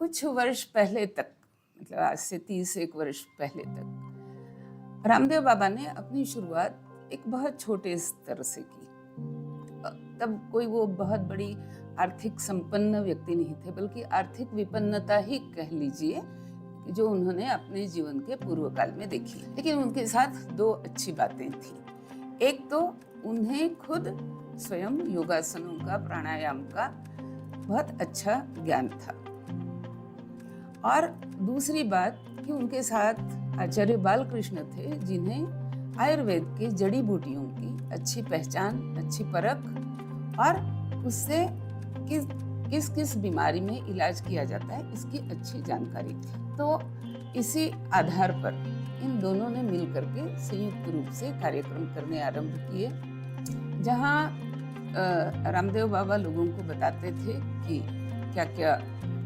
कुछ वर्ष पहले तक, मतलब आज से 31 वर्ष पहले तक, रामदेव बाबा ने अपनी शुरुआत एक बहुत छोटे स्तर से की। तब कोई वो बहुत बड़ी आर्थिक संपन्न व्यक्ति नहीं थे, बल्कि आर्थिक विपन्नता ही कह लीजिए जो उन्होंने अपने जीवन के पूर्व काल में देखी। लेकिन उनके साथ दो अच्छी बातें थी। एक तो उन्हें खुद स्वयं योगासनों का, प्राणायाम का बहुत अच्छा ज्ञान था, और दूसरी बात कि उनके साथ आचार्य बालकृष्ण थे, जिन्हें आयुर्वेद के जड़ी बूटियों की अच्छी पहचान, अच्छी परख और उससे किस किस बीमारी में इलाज किया जाता है इसकी अच्छी जानकारी थी। तो इसी आधार पर इन दोनों ने मिल करके संयुक्त रूप से कार्यक्रम करने आरंभ किए, जहाँ रामदेव बाबा लोगों को बताते थे कि क्या क्या,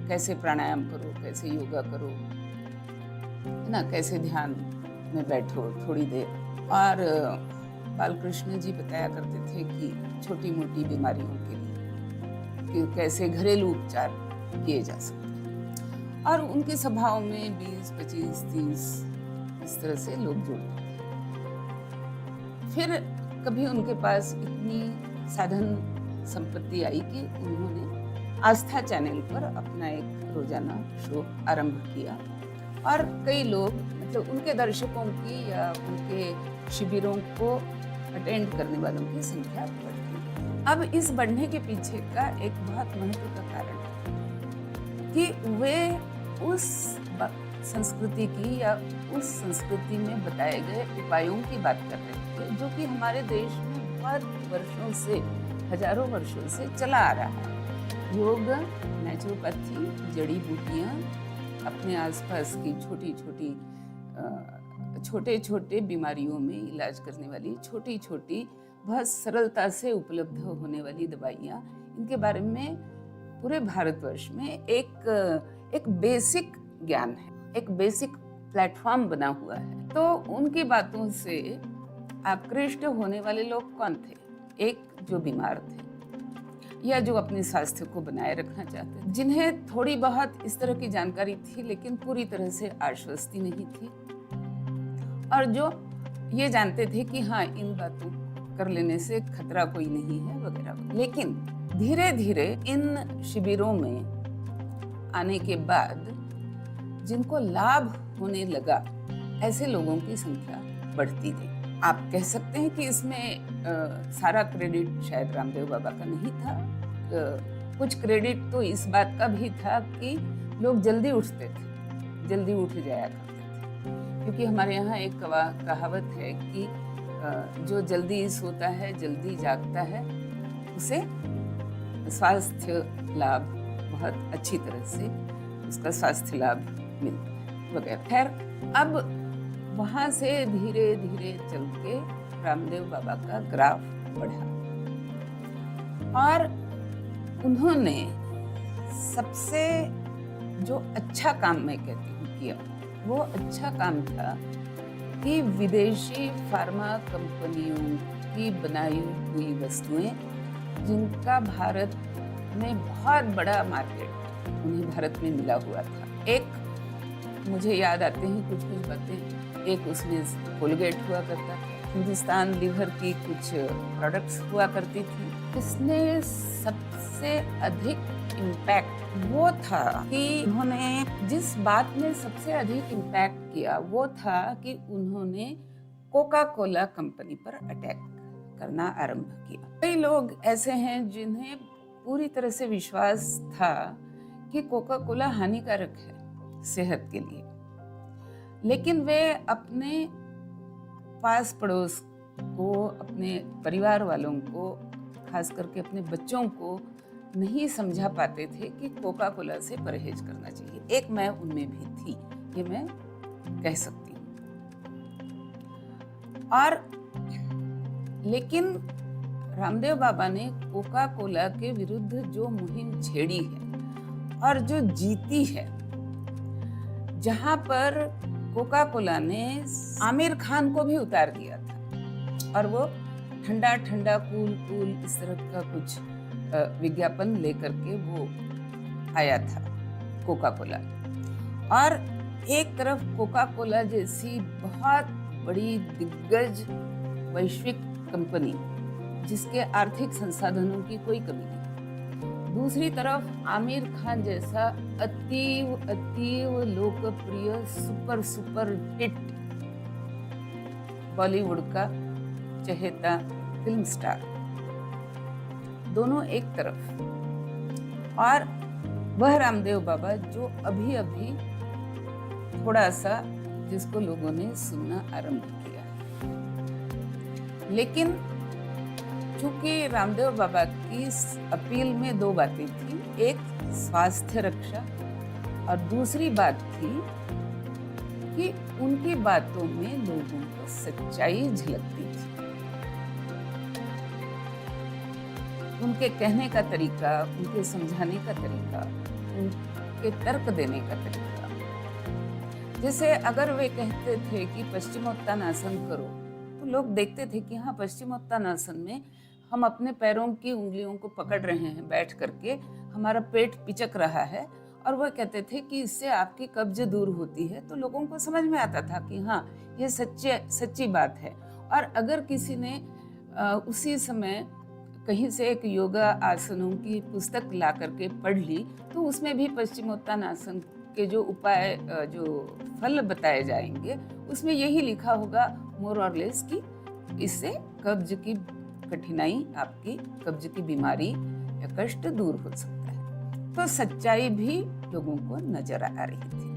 कैसे प्राणायाम करो, कैसे योगा करो, है ना, कैसे ध्यान में बैठो थोड़ी देर। और बालकृष्ण जी बताया करते थे कि छोटी मोटी बीमारियों के लिए कि कैसे घरेलू उपचार किए जा सकते हैं। और उनकी सभाओं में 20, 25, 30 इस तरह से लोग जुड़ते थे। फिर कभी उनके पास इतनी साधन संपत्ति आई कि उन्होंने आस्था चैनल पर अपना एक रोजाना शो आरंभ किया, और कई लोग, मतलब उनके दर्शकों की या उनके शिविरों को अटेंड करने वालों की संख्या बढ़ती। अब इस बढ़ने के पीछे का एक बहुत महत्व का कारण है कि वे उस संस्कृति की या उस संस्कृति में बताए गए उपायों की बात कर रहे थे, जो कि हमारे देश में बहुत वर्षों से, हजारों वर्षों से चला आ रहा है। योग, नेचुरोपैथी, जड़ी बूटियाँ, अपने आसपास की छोटे छोटे बीमारियों में इलाज करने वाली छोटी छोटी, बहुत सरलता से उपलब्ध होने वाली दवाइयाँ, इनके बारे में पूरे भारतवर्ष में एक बेसिक ज्ञान है, एक बेसिक प्लेटफॉर्म बना हुआ है। तो उनकी बातों से आकृष्ट होने वाले लोग कौन थे? एक, जो बीमार थे या जो अपने स्वास्थ्य को बनाए रखना चाहते थे, जिन्हें थोड़ी बहुत इस तरह की जानकारी थी लेकिन पूरी तरह से आश्वस्ति नहीं थी, और जो ये जानते थे कि हाँ, इन बातों कर लेने से खतरा कोई नहीं है वगैरह। लेकिन धीरे धीरे इन शिविरों में आने के बाद जिनको लाभ होने लगा, ऐसे लोगों की संख्या बढ़ती गई। आप कह सकते हैं कि इसमें सारा क्रेडिट शायद रामदेव बाबा का नहीं था। कुछ क्रेडिट तो इस बात का भी था कि लोग जल्दी उठते थे, जल्दी उठ जाया करते थे, क्योंकि हमारे यहाँ एक कहावत है कि जो जल्दी सोता है, जल्दी जागता है, उसे स्वास्थ्य लाभ बहुत अच्छी तरह से, उसका स्वास्थ्य लाभ मिलता है वगैरह। खैर, अब वहाँ से धीरे धीरे चल के रामदेव बाबा का ग्राफ बढ़ा, और उन्होंने सबसे जो अच्छा काम मैं कहती हूँ किया, वो अच्छा काम था कि विदेशी फार्मा कंपनियों की बनाई हुई वस्तुएं, जिनका भारत में बहुत बड़ा मार्केट उन्हें भारत में मिला हुआ था। एक मुझे याद आते हैं कुछ बातें। एक उसमें कोलगेट हुआ करता था, हिंदुस्तान लीवर की कुछ प्रोडक्ट्स हुआ करती थी। इसने सबसे अधिक इम्पैक्ट वो था कि उन्होंने जिस बात में सबसे अधिक इम्पैक्ट किया वो था कि उन्होंने कोका कोला कंपनी पर अटैक करना आरंभ किया। कई लोग ऐसे हैं जिन्हें पूरी तरह से विश्वास था कि कोका कोला हानिकारक है सेहत के लिए, लेकिन वे अपने पास पड़ोस को, अपने परिवार वालों को, खास करके अपने बच्चों को नहीं समझा पाते थे कि कोका कोला से परहेज करना चाहिए। एक मैं उनमें भी थी, ये मैं कह सकती हूँ। और लेकिन रामदेव बाबा ने कोका कोला के विरुद्ध जो मुहिम छेड़ी है और जो जीती है, जहां पर कोका कोला ने आमिर खान को भी उतार दिया था, और वो ठंडा ठंडा कूल इस तरह का कुछ विज्ञापन लेकर के वो आया था, कोका कोला, और एक तरफ कोका कोला जैसी बहुत बड़ी दिग्गज वैश्विक कंपनी जिसके आर्थिक संसाधनों की कोई कमी नहीं, दूसरी तरफ आमिर खान जैसा अतीव अतीव लोकप्रिय सुपर सुपर हिट बॉलीवुड का चहेता फिल्म स्टार, दोनों एक तरफ, और वह रामदेव बाबा जो अभी अभी थोड़ा सा जिसको लोगों ने सुनना आरंभ किया। लेकिन चूंकि रामदेव बाबा की अपील में दो बातें थी, एक स्वास्थ्य रक्षा और दूसरी बात थी कि उनकी बातों में लोगों को सच्चाई झलकती थी, उनके कहने का तरीका, उनके समझाने का तरीका, उनके तर्क देने का तरीका। जैसे अगर वे कहते थे कि पश्चिमोत्तानासन करो, तो लोग देखते थे कि हाँ, पश्चिमोत्तानासन में हम अपने पैरों की उंगलियों को पकड़ रहे हैं बैठ करके, हमारा पेट पिचक रहा है, और वह कहते थे कि इससे आपकी कब्ज दूर होती है। तो लोगों को समझ में आता था कि हाँ, ये सच्ची बात है। और अगर किसी ने उसी समय कहीं से एक योगा आसनों की पुस्तक ला करके पढ़ ली, तो उसमें भी पश्चिमोत्तानासन के जो उपाय, जो फल बताए जाएंगे, उसमें यही लिखा होगा मोर और लेस कि इससे कब्ज की कठिनाई, आपकी कब्ज की बीमारी या कष्ट दूर हो सकता है। तो सच्चाई भी लोगों को नजर आ रही थी।